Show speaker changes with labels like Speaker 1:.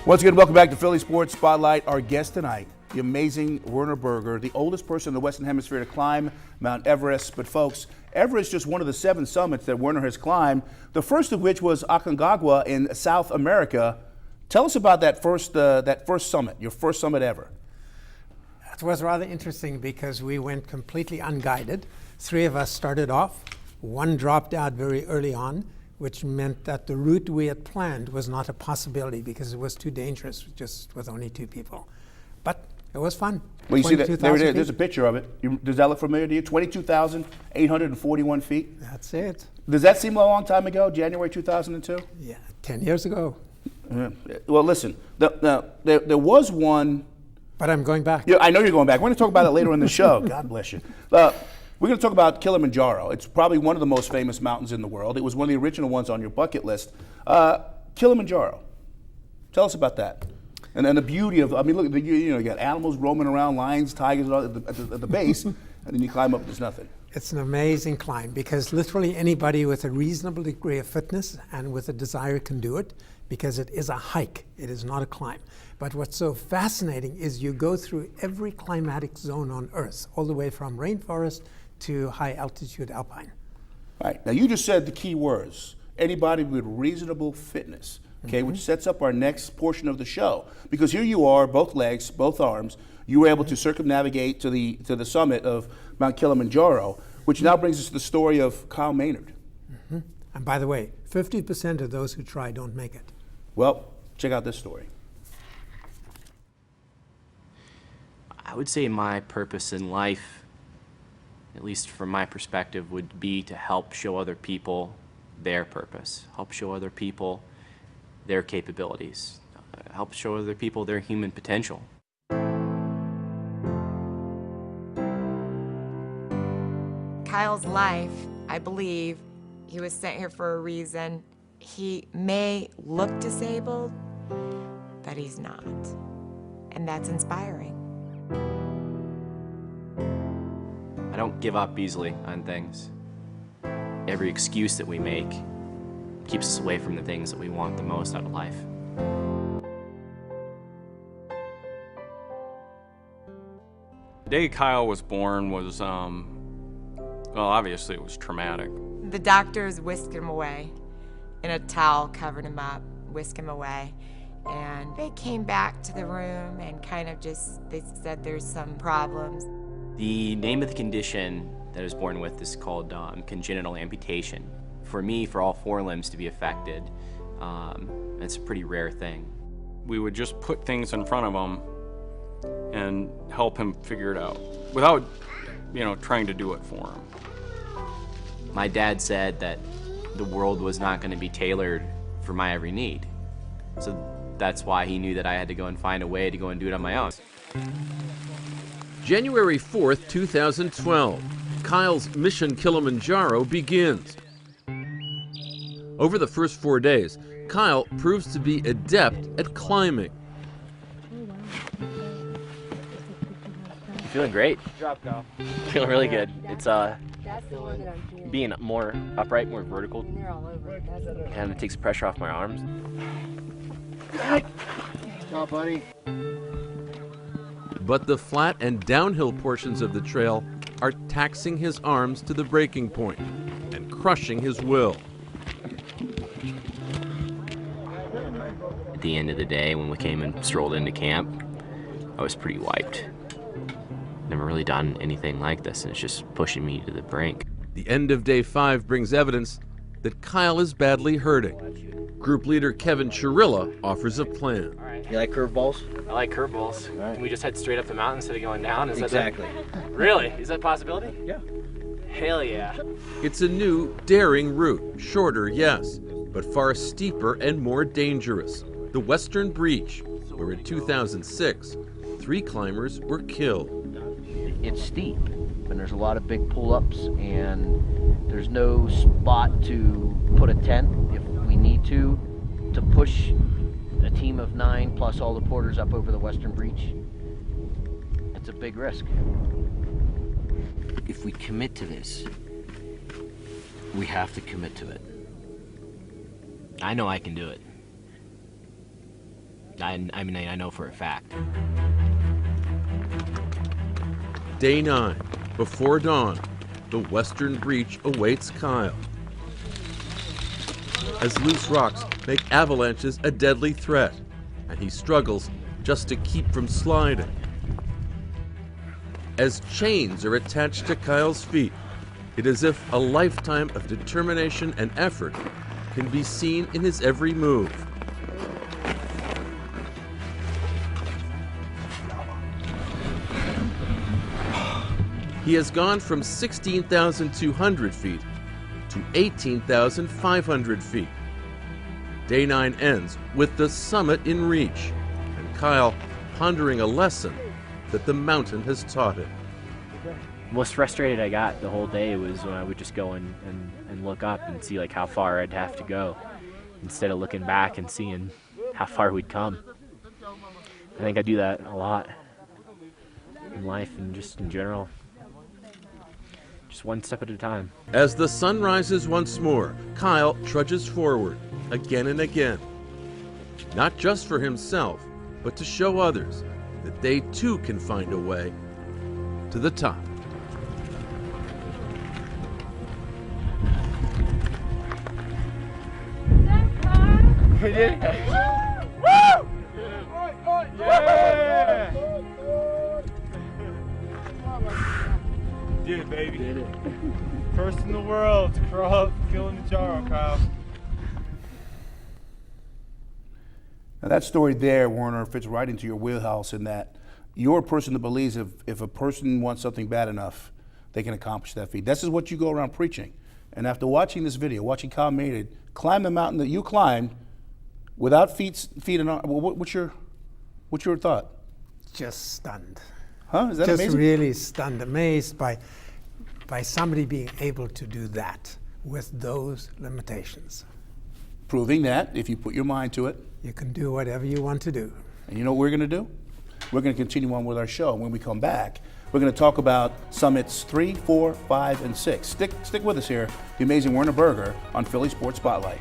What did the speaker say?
Speaker 1: Once again, welcome back to Philly Sports Spotlight. Our guest tonight, the amazing Werner Berger, the oldest person in the Western Hemisphere to climb Mount Everest. But folks, Everest is just one of the 7 summits that Werner has climbed, the first of which was Aconcagua in South America. Tell us about that first summit, your first summit ever.
Speaker 2: It was rather interesting because we went completely unguided. 3 of us started off. 1 dropped out very early on, which meant that the route we had planned was not a possibility because it was too dangerous just with only 2 people. But it was fun.
Speaker 1: Well, you see that there it is. There's a picture of it. Does that look familiar to you? 22,841 feet.
Speaker 2: That's it.
Speaker 1: Does that seem a long time ago? January 2002?
Speaker 2: Yeah, 10 years ago.
Speaker 1: Well, listen. There was one.
Speaker 2: But I'm going back.
Speaker 1: Yeah, I know you're going back. We're going to talk about it later in the show. God bless you. We're going to talk about Kilimanjaro. It's probably one of the most famous mountains in the world. It was one of the original ones on your bucket list. Kilimanjaro. Tell us about that. And the beauty of, I mean, look, you got animals roaming around, lions, tigers at the base, and then you climb up, there's nothing.
Speaker 2: It's an amazing climb because literally anybody with a reasonable degree of fitness and with a desire can do it because it is a hike. It is not a climb. But what's so fascinating is you go through every climatic zone on Earth, all the way from rainforest to high altitude alpine.
Speaker 1: All right. Now you just said the key words. Anybody with reasonable fitness, okay, which sets up our next portion of the show. Because here you are, both legs, both arms, you were able to circumnavigate to the summit of Mount Kilimanjaro, which now brings us to the story of Kyle Maynard.
Speaker 2: And by the way, 50% of those who try don't make it.
Speaker 1: Well, check out this story.
Speaker 3: I would say my purpose in life, at least from my perspective, would be to help show other people their purpose, help show other people their capabilities, help show other people their human potential.
Speaker 4: Kyle's life, I believe, he was sent here for a reason. He may look disabled, but he's not. And that's inspiring.
Speaker 3: I don't give up easily on things. Every excuse that we make keeps us away from the things that we want the most out of life.
Speaker 5: The day Kyle was born was, well, obviously it was traumatic.
Speaker 4: The doctors whisked him away. In a towel, covered him up, whisked him away. And they came back to the room and kind of they said there's some problems.
Speaker 3: The name of the condition that I was born with is called congenital amputation. For me, for all 4 limbs to be affected, it's a pretty rare thing.
Speaker 5: We would just put things in front of him and help him figure it out without, trying to do it for him.
Speaker 3: My dad said that the world was not going to be tailored for my every need. So that's why he knew that I had to go and find a way to go and do it on my own.
Speaker 6: January 4th, 2012, Kyle's Mission Kilimanjaro begins. Over the first 4 days, Kyle proves to be adept at climbing.
Speaker 3: Feeling great. Feeling really good. It's being more upright, more vertical, and it takes the pressure off my arms.
Speaker 7: Good job, buddy.
Speaker 6: But the flat and downhill portions of the trail are taxing his arms to the breaking point and crushing his will.
Speaker 3: At the end of the day, when we came and strolled into camp, I was pretty wiped. Never really done anything like this, and it's just pushing me to the brink.
Speaker 6: The end of day 5 brings evidence that Kyle is badly hurting. Group leader Kevin Chirilla offers a plan.
Speaker 7: You like curveballs?
Speaker 3: I like curveballs.
Speaker 7: Right.
Speaker 3: Can we just head straight up the mountain instead of going down?
Speaker 7: Exactly.
Speaker 3: Really? Is that a possibility?
Speaker 7: Yeah.
Speaker 3: Hell yeah.
Speaker 6: It's a new, daring route. Shorter, yes, but far steeper and more dangerous. The Western Breach, where in 2006, 3 climbers were killed.
Speaker 7: It's steep, and there's a lot of big pull-ups, and there's no spot to put a tent if we need to push a team of 9 plus all the porters up over the Western Breach. It's a big risk. If we commit to this, we have to commit to it.
Speaker 3: I know I can do it. I mean, I know for a fact.
Speaker 6: Day 9, before dawn, the western breach awaits Kyle. As loose rocks make avalanches a deadly threat, and he struggles just to keep from sliding. As chains are attached to Kyle's feet, it is as if a lifetime of determination and effort can be seen in his every move. He has gone from 16,200 feet to 18,500 feet. Day 9 ends with the summit in reach, and Kyle pondering a lesson that the mountain has taught him.
Speaker 3: Most frustrated I got the whole day was when I would just go and look up and see like how far I'd have to go, instead of looking back and seeing how far we'd come. I think I do that a lot in life and just in general. Just one step at a time.
Speaker 6: As the sun rises once more, Kyle trudges forward again and again, not just for himself, but to show others that they too can find a way to the top.
Speaker 8: We did it. Woo! Yeah! Did it, baby. Did it. First in the world to crawl up Kilimanjaro, Kyle.
Speaker 1: Now that story there, Werner, fits right into your wheelhouse in that you're a person that believes if a person wants something bad enough, they can accomplish that feat. This is what you go around preaching. And after watching this video, watching Kyle Maynard climb the mountain that you climbed without feet and arms, what's your thought?
Speaker 2: Just stunned.
Speaker 1: Huh? Is that
Speaker 2: Just
Speaker 1: amazing?
Speaker 2: really stunned, amazed by somebody being able to do that with those limitations.
Speaker 1: Proving that if you put your mind to it.
Speaker 2: You can do whatever you want to do.
Speaker 1: And you know what we're going to do? We're going to continue on with our show. When we come back, we're going to talk about summits 3, 4, 5, and 6. Stick with us here, the amazing Werner Berger on Philly Sports Spotlight.